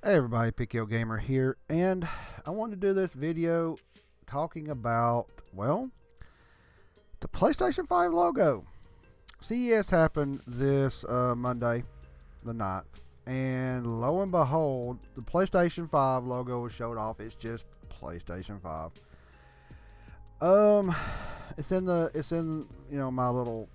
Hey everybody, PKO Gamer here, and I wanted to do this video talking about, well, the PlayStation 5 logo. CES happened this Monday, the 9th, and lo and behold, the PlayStation 5 logo was showed off. It's just PlayStation 5. It's in my little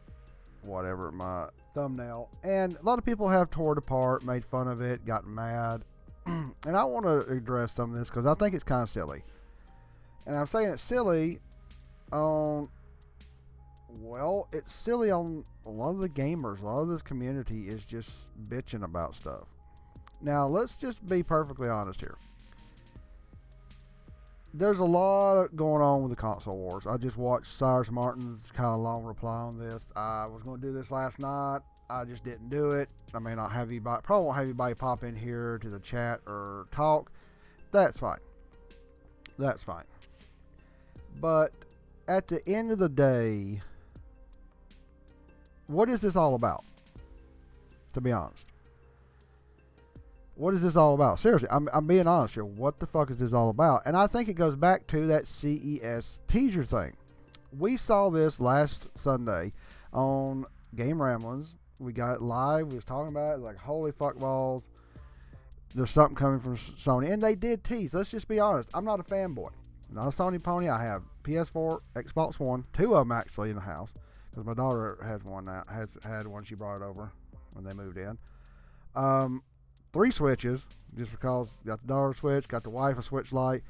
whatever, my thumbnail, and a lot of people have tore it apart, made fun of it, gotten mad. And I want to address some of this because I think it's kind of silly. And I'm saying it's silly on, well, it's silly on a lot of the gamers. A lot of this community is just bitching about stuff. Now, let's just be perfectly honest here. There's a lot going on with the console wars. I just watched Cyrus Martin's kind of long reply on this. I was going to do this last night. I just didn't do it. I may not have anybody, probably won't have anybody pop in here to the chat or talk. That's fine. That's fine. But at the end of the day, what is this all about? To be honest, what is this all about? Seriously, I'm being honest here. What the fuck is this all about? And I think it goes back to that CES teaser thing. We saw this last Sunday on Game Ramblings. We got it live. We was talking about it. Like, holy fuck balls. There's something coming from Sony. And they did tease. Let's just be honest. I'm not a fanboy. I'm not a Sony pony. I have PS4, Xbox One. Two of them actually in the house. Because my daughter has one now. Had one. She brought it over when they moved in. 3 Switches. Just because. Got the daughter a Switch. Got the wife a Switch Lite.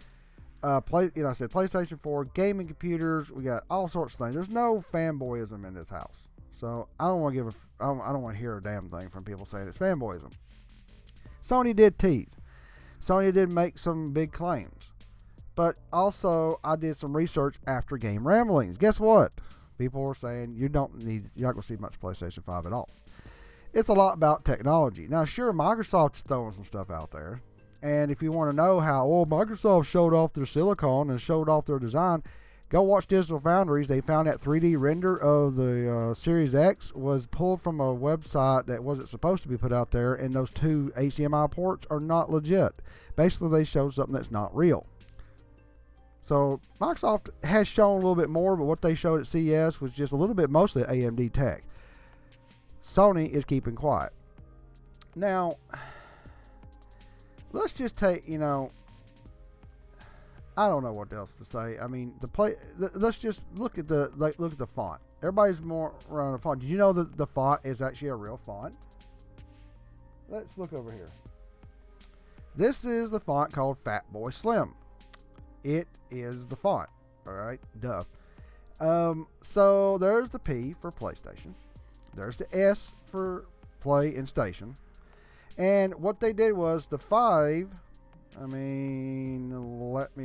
I said PlayStation 4. Gaming computers. We got all sorts of things. There's no fanboyism in this house. So I don't want to I don't want to hear a damn thing from people saying it's fanboyism. Sony did tease. Sony did make some big claims. But also, I did some research after Game Ramblings. Guess what? People were saying you're not going to see much PlayStation 5 at all. It's a lot about technology. Now, sure, Microsoft's throwing some stuff out there. And if you want to know how, Microsoft showed off their silicon and showed off their design, go watch Digital Foundries. They found that 3D render of the Series X was pulled from a website that wasn't supposed to be put out there, and those 2 HDMI ports are not legit. Basically, they showed something that's not real. So Microsoft has shown a little bit more, but what they showed at CES was just a little bit mostly AMD tech. Sony is keeping quiet. Now, let's just take, I don't know what else to say. I mean, let's just look at the font. Everybody's more around the font. Did you know that the font is actually a real font? Let's look over here. This is the font called Fatboy Slim. It is the font. All right, duh. So there's the P for PlayStation. There's the S for Play and Station. And what they did was the 5. Let me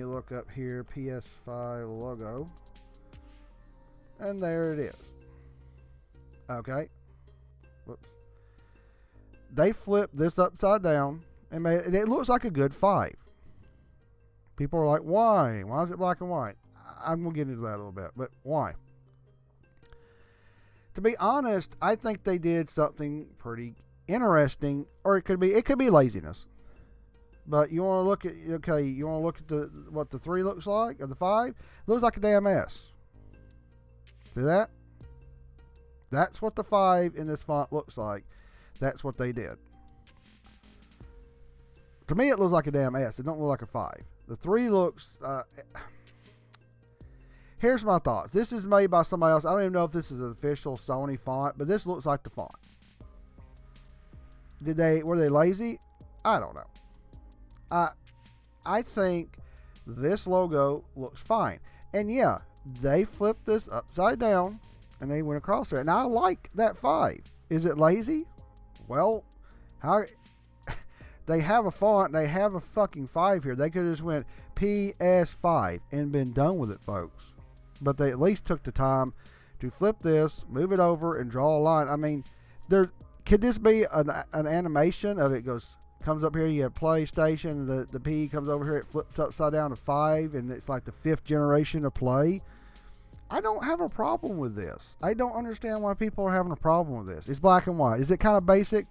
look up here, PS5 logo. And there it is. Okay. Whoops. They flipped this upside down and made it looks like a good 5. People are like, why? Why is it black and white? I'm going to get into that a little bit, but why? To be honest, I think they did something pretty interesting, or it could be laziness. But you want to look at what the 3 looks like, or the 5? It looks like a damn S. See that? That's what the 5 in this font looks like. That's what they did. To me, it looks like a damn S. It don't look like a 5. The 3 looks... Here's my thoughts. This is made by somebody else. I don't even know if this is an official Sony font, but this looks like the font. Were they lazy? I don't know. I think this logo looks fine. And yeah, they flipped this upside down and they went across there. And I like that 5. Is it lazy? Well, how they have a font, they have a fucking 5 here. They could have just went PS5 and been done with it, folks. But they at least took the time to flip this, move it over, and draw a line. I mean, could this be an animation of it comes up here, you have PlayStation, the P comes over here, it flips upside down to 5, and it's like the 5th generation of Play. I don't have a problem with this. I don't understand why people are having a problem with this. It's black and white. Is it kind of basic?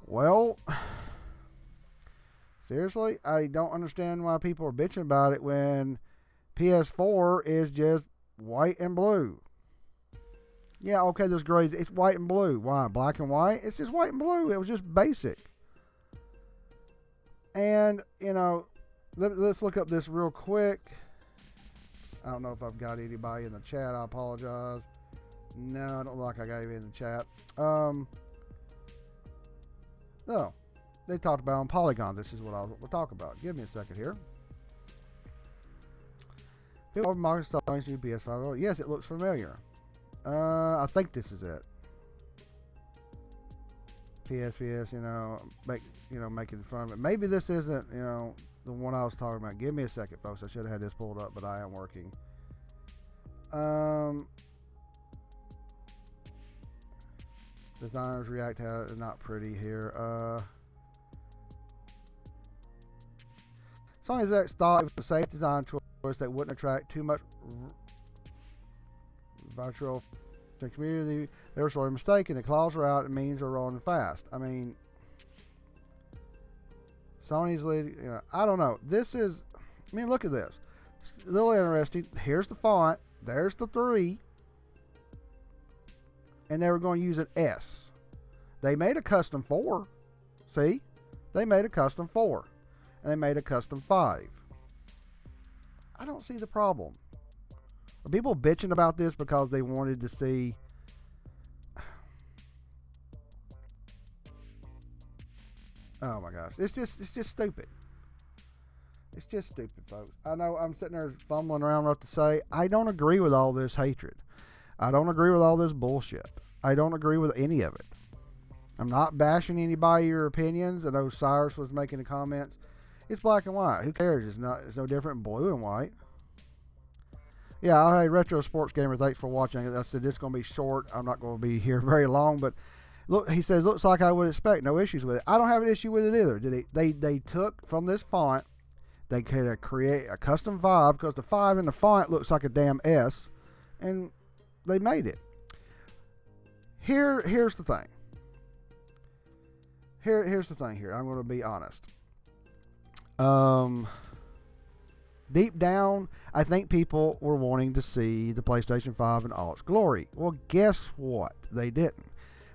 Well, Seriously, I don't understand why people are bitching about it when PS4 is just white and blue. Yeah, okay, there's gray. It's white and blue. Why? Black and white? It's just white and blue. It was just basic. And, let's look up this real quick. I don't know if I've got anybody in the chat. I apologize. No, I don't look like I got anybody in the chat. No. They talked about on Polygon. This is what we'll talk about. Give me a second here. People over Microsoft's new PS5 Logo. Yes, it looks familiar. I think this is it. PS, making fun of it. Maybe this isn't, the one I was talking about. Give me a second, folks. I should have had this pulled up, but I am working. Designers react how it's not pretty here. Sony's X thought it was a safe design choice that wouldn't attract too much virtual community. They were sort of mistaken. The claws are out and memes are rolling fast. I mean, Sony's lead. I don't know. Look at this. It's a little interesting. Here's the font. There's the 3. And they were going to use an S. They made a custom 4. See? They made a custom 4. And they made a custom 5. I don't see the problem. Are people bitching about this because they wanted to see... Oh my gosh. It's just stupid. It's just stupid, folks. I know I'm sitting there fumbling around what to say. I don't agree with all this hatred. I don't agree with all this bullshit. I don't agree with any of it. I'm not bashing anybody your opinions. I know Cyrus was making the comments. It's black and white. Who cares? It's no different in blue and white. Yeah, hey, Retro Sports Gamer, thanks for watching. I said this is going to be short. I'm not going to be here very long, but look, he says, looks like I would expect. No issues with it. I don't have an issue with it either. They took from this font, they could create a custom 5 because the 5 in the font looks like a damn S, and they made it. Here's the thing. Here's the thing here. I'm going to be honest. Deep down, I think people were wanting to see the PlayStation 5 in all its glory. Well, guess what? They didn't.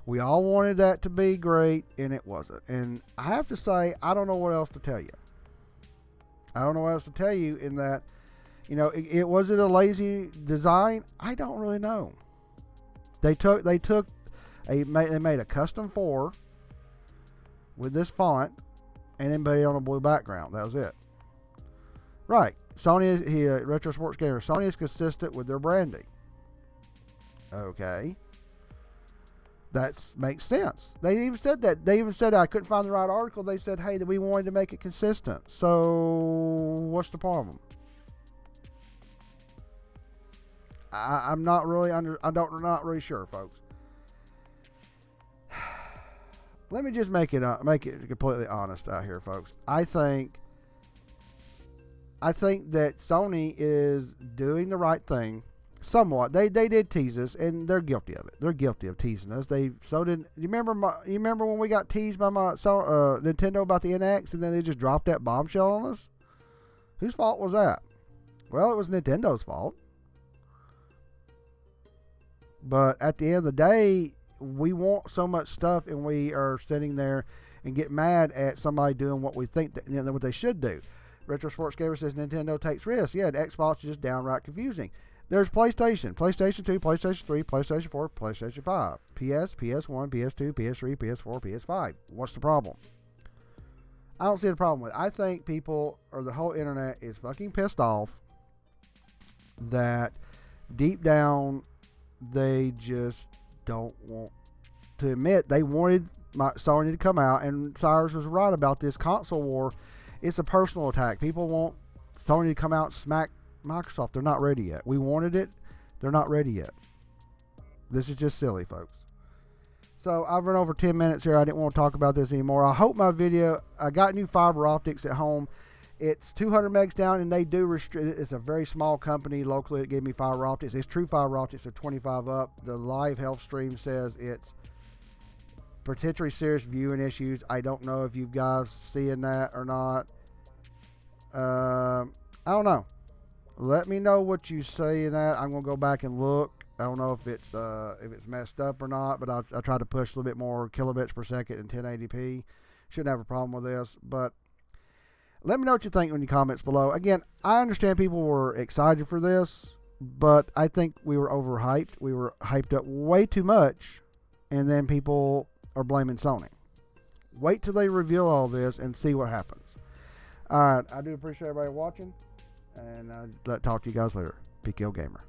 We all wanted that to be great, and it wasn't. And I have to say, I don't know what else to tell you. I don't know what else to tell you in that, was it a lazy design? I don't really know. They made a custom 4 with this font and then put it on a blue background. That was it. Right. Sony, Retro Sports Gamer, Sony is consistent with their branding. Okay. That makes sense. They even said that. They even said I couldn't find the right article. They said, hey, that we wanted to make it consistent. So what's the problem? I'm not really not really sure, folks. Let me just make it completely honest out here, folks. I think that Sony is doing the right thing somewhat. They did tease us, and they're guilty of it. They're guilty of teasing us. You remember when we got teased by Nintendo about the NX, and then they just dropped that bombshell on us? Whose fault was that? Well, it was Nintendo's fault. But at the end of the day, we want so much stuff, and we are sitting there and get mad at somebody doing what we think what they should do. Retro Sports Gamer says Nintendo takes risks. Yeah, the Xbox is just downright confusing. There's PlayStation, PlayStation 2, PlayStation 3, PlayStation 4, PlayStation 5, PS, PS1, PS2, PS3, PS4, PS5. What's the problem? I don't see the problem with it. I think people, or the whole internet, is fucking pissed off that deep down they just don't want to admit they wanted Sony to come out, and Cyrus was right about this console war. It's a personal attack. People want Sony to come out and smack Microsoft. They're not ready yet. We wanted it. They're not ready yet. This is just silly, folks. So I've run over 10 minutes here. I didn't want to talk about this anymore. I hope my video, I got new fiber optics at home. It's 200 megs down, and they do restrict. It's a very small company locally that gave me fiber optics. It's true fiber optics. They're 25 up. The live health stream says it's potentially serious viewing issues. I don't know if you guys seeing that or not. I don't know. Let me know what you say in that. I'm gonna go back and look. I don't know if it's messed up or not, but I'll try to push a little bit more kilobits per second in 1080p. Shouldn't have a problem with this, but let me know what you think in the comments below. Again, I understand people were excited for this, but I think we were overhyped. We were hyped up way too much, and then people are blaming Sony. Wait till they reveal all this and see what happens. All right, I do appreciate everybody watching, and I'll talk to you guys later. PKO Gamer.